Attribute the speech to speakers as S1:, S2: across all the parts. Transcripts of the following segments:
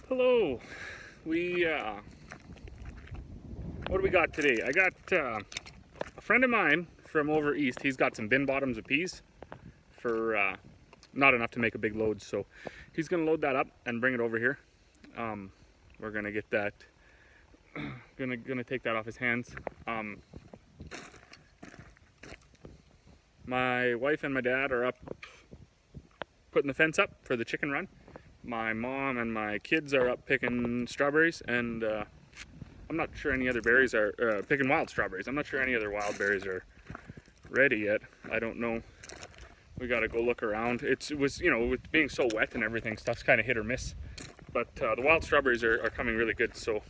S1: Hello. What do we got today? I got a friend of mine from over east. He's got some bin bottoms of peas for not enough to make a big load, so he's gonna load that up and bring it over here. We're gonna get that. Gonna take that off his hands. My wife and my dad are up putting the fence up for the chicken run. My mom and my kids are up picking strawberries, and I'm not sure any other berries are picking wild strawberries. I'm not sure any other wild berries are ready yet. I don't know. We got to go look around. It was, you know, with being so wet and everything, stuff's kind of hit or miss. But the wild strawberries are coming really good, so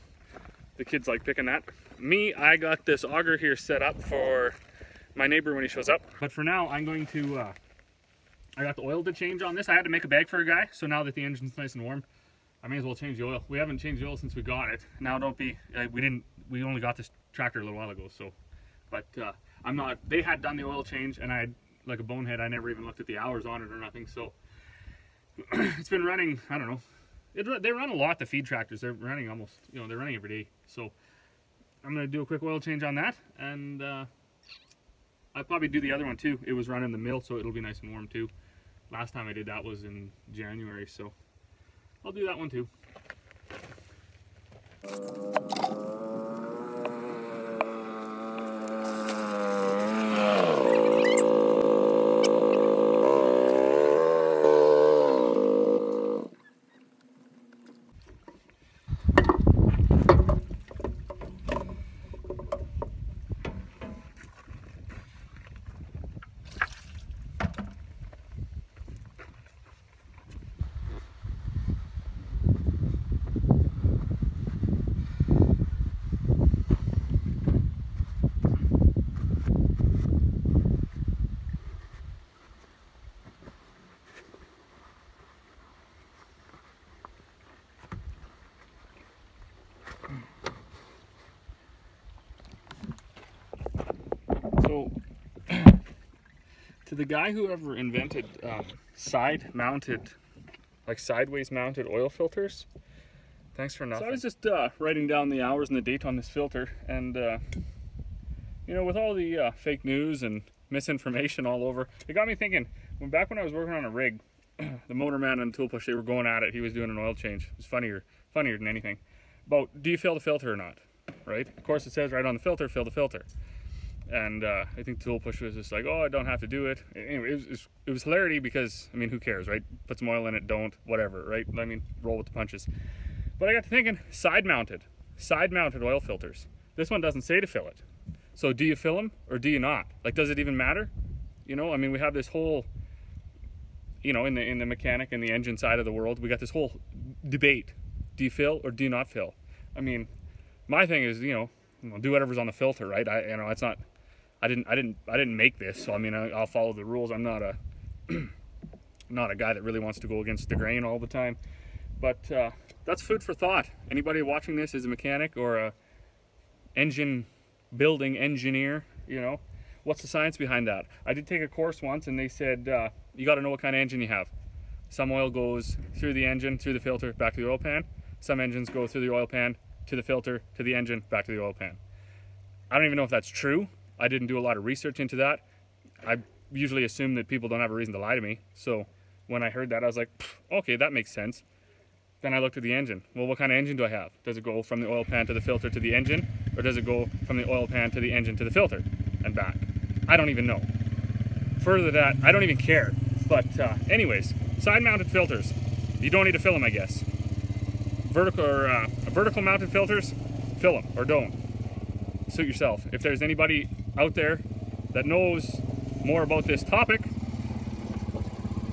S1: the kids like picking that. Me, I got this auger here set up for my neighbor when he shows up. But for now, I'm going to. I got the oil to change on this. I had to make a bag for a guy, so now that the engine's nice and warm, I may as well change the oil. We haven't changed the oil since we got it. Now don't be, we only got this tractor a little while ago, so, but I'm not, they had done the oil change, and I had, like a bonehead, I never even looked at the hours on it or nothing, so it's been running, I don't know, they run a lot, the feed tractors. They're running almost, you know, they're running every day, so I'm going to do a quick oil change on that, and I'll probably do the other one too. It was running the mill, so it'll be nice and warm too. Last time I did that was in January, so I'll do that one too. So, to the guy who ever invented side-mounted, like sideways-mounted oil filters, thanks for nothing. So I was just writing down the hours and the date on this filter, and you know, with all the fake news and misinformation all over, it got me thinking. Back when I was working on a rig, the motorman and tool push, they were going at it. He was doing an oil change. It was funnier than anything. About, do you fill the filter or not? Right? Of course, it says right on the filter, fill the filter. And I think tool push was just like, oh, I don't have to do it. Anyway, it was hilarity because, I mean, who cares, right? Put some oil in it, don't, whatever, right? I mean, roll with the punches. But I got to thinking, side-mounted oil filters. This one doesn't say to fill it. So do you fill them or do you not? Like, does it even matter? You know, I mean, we have this whole, you know, in the mechanic and the engine side of the world, we got this whole debate. Do you fill or do you not fill? I mean, my thing is, you know, do whatever's on the filter, right? You know, it's not. I didn't make this, so I mean, I'll follow the rules. I'm not a not a guy that really wants to go against the grain all the time. But that's food for thought. Anybody watching this is a mechanic or a engine building engineer, you know, what's the science behind that? I did take a course once, and they said you got to know what kind of engine you have. Some oil goes through the engine, through the filter, back to the oil pan. Some engines go through the oil pan, to the filter, to the engine, back to the oil pan. I don't even know if that's true. I didn't do a lot of research into that. I usually assume that people don't have a reason to lie to me. So when I heard that, I was like, okay, that makes sense. Then I looked at the engine. Well, what kind of engine do I have? Does it go from the oil pan to the filter to the engine? Or does it go from the oil pan to the engine to the filter and back? I don't even know. Further that, I don't even care. But anyways, side-mounted filters. You don't need to fill them, I guess. Vertical mounted filters, fill them or don't. Suit yourself. If there's anybody out there that knows more about this topic,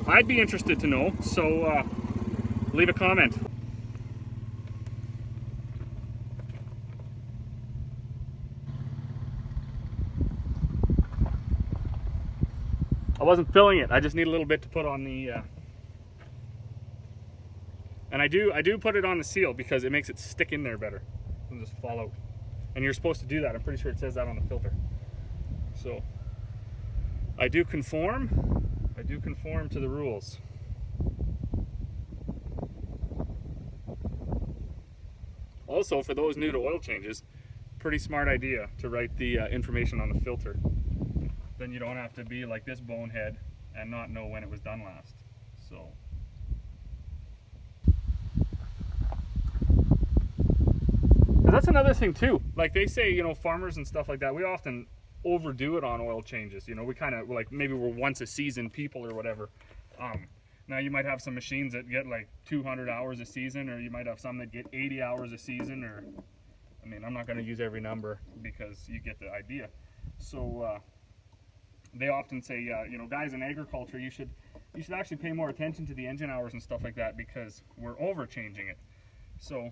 S1: I'd be interested to know, so leave a comment. I wasn't filling it, I just need a little bit to put on the and I do put it on the seal because it makes it stick in there better and just fall out. And you're supposed to do that. I'm pretty sure it says that on the filter. So I do conform to the rules. also, for those new to oil changes, pretty smart idea to write the information on the filter. Then you don't have to be like this bonehead and not know when it was done last. So. That's another thing too. Like they say, you know, farmers and stuff like that, we often overdo it on oil changes. You know, we kind of like, maybe we're once a season people or whatever. Now you might have some machines that get like 200 hours a season, or you might have some that get 80 hours a season, or, I mean, I'm not going to use every number because you get the idea. So they often say, you know, guys in agriculture, you should actually pay more attention to the engine hours and stuff like that, because we're over changing it. So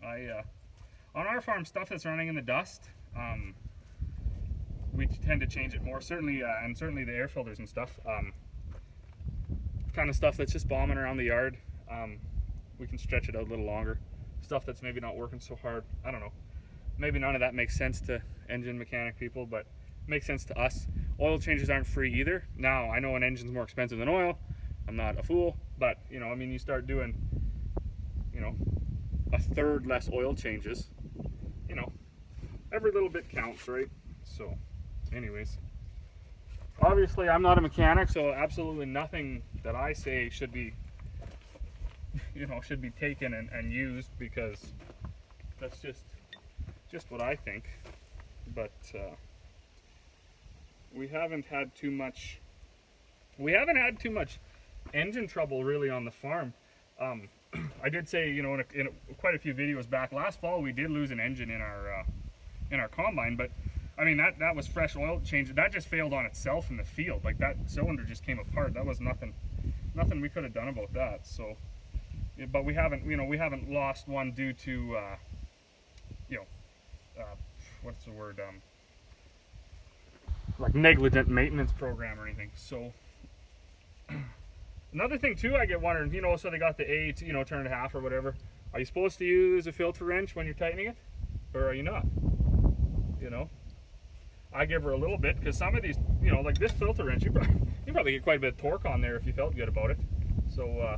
S1: on our farm, stuff that's running in the dust, we tend to change it more. Certainly, and certainly the air filters and stuff. Kind of stuff that's just bombing around the yard, we can stretch it out a little longer. Stuff that's maybe not working so hard, I don't know. Maybe none of that makes sense to engine mechanic people, but makes sense to us. Oil changes aren't free either. Now, I know an engine's more expensive than oil. I'm not a fool, but you know, I mean, you start doing, you know, a third less oil changes, you know, every little bit counts, right? So, anyways. Obviously, I'm not a mechanic, so absolutely nothing that I say should be, you know, should be taken and used, because that's just what I think. But we haven't had too much engine trouble really on the farm. I did say, you know, in quite a few videos back, last fall we did lose an engine in our combine, but I mean, that was fresh oil change. That just failed on itself in the field. Like, that cylinder just came apart. That was nothing we could have done about that. So, yeah, but we haven't lost one due to, you know, what's the word? Like negligent maintenance program or anything. So, another thing too, I get wondering, you know, so they got the A to, you know, turn it half or whatever. Are you supposed to use a filter wrench when you're tightening it, or are you not? You know? I give her a little bit, because some of these, you know, like this filter wrench, you probably get quite a bit of torque on there if you felt good about it. So,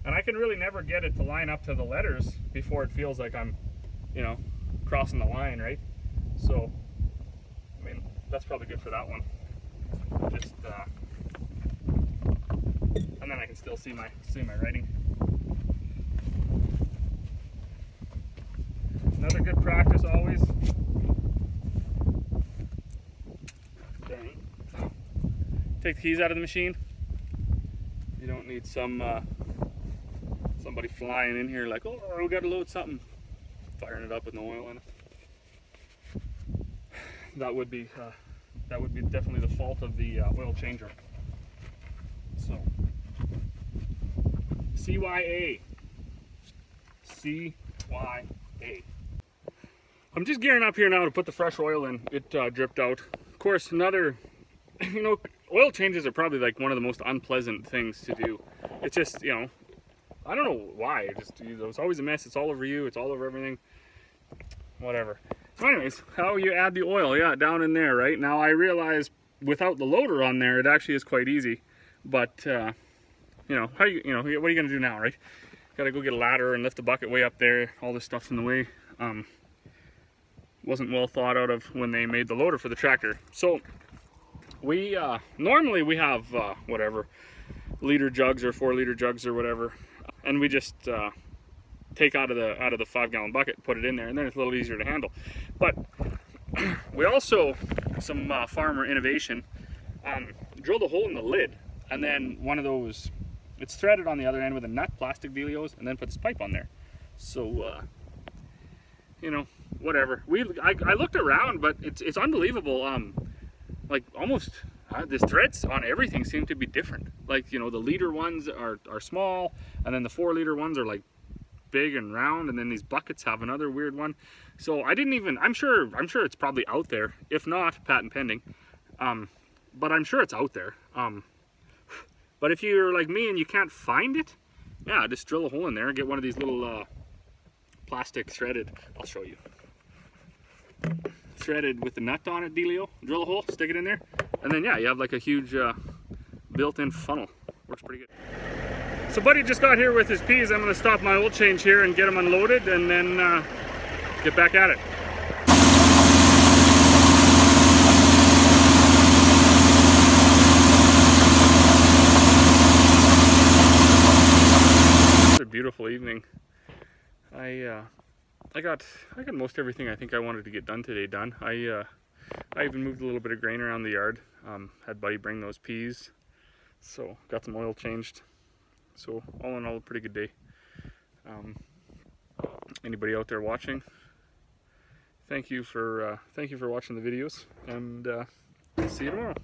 S1: and I can really never get it to line up to the letters before it feels like I'm, you know, crossing the line, right? So, I mean, that's probably good for that one. Just, and then I can still see my writing. Another good practice always. Take the keys out of the machine. You don't need somebody flying in here like, oh, we got to load something, firing it up with no oil in it. That would be definitely the fault of the oil changer. So, CYA. I'm just gearing up here now to put the fresh oil in. It dripped out. Of course, another, you know, oil changes are probably like one of the most unpleasant things to do. It's just, you know, I don't know why. It's always a mess. It's all over you. It's all over everything. Whatever. So anyways, how you add the oil? Yeah, down in there, right? Now I realize without the loader on there, it actually is quite easy. But you know, what are you gonna do now, right? Gotta go get a ladder and lift the bucket way up there. All this stuff's in the way. Wasn't well thought out of when they made the loader for the tractor. So we normally we have whatever, liter jugs or 4-liter jugs or whatever, and we just take out of the 5-gallon bucket, put it in there, and then it's a little easier to handle. But we also, some farmer innovation, drilled a hole in the lid, and then one of those, it's threaded on the other end with a nut, plastic dealios, and then put this pipe on there. So you know, whatever. I looked around, but it's unbelievable. Like almost the threads on everything seem to be different. Like, you know, the liter ones are small, and then the 4-liter ones are like big and round, and then these buckets have another weird one. So I didn't even, I'm sure it's probably out there. If not, patent pending. But I'm sure it's out there. But if you're like me and you can't find it, yeah, just drill a hole in there and get one of these little plastic threaded, I'll show you, threaded with the nut on it dealio. Drill a hole, stick it in there, and then yeah, you have like a huge built-in funnel. Works pretty good. So Buddy just got here with his peas. I'm going to stop my oil change here and get them unloaded and then get back at it. It's a beautiful evening. I got most everything I think I wanted to get done today done. I even moved a little bit of grain around the yard. Had Buddy bring those peas, so got some oil changed. So all in all, a pretty good day. Anybody out there watching, thank you for watching the videos, and see you tomorrow.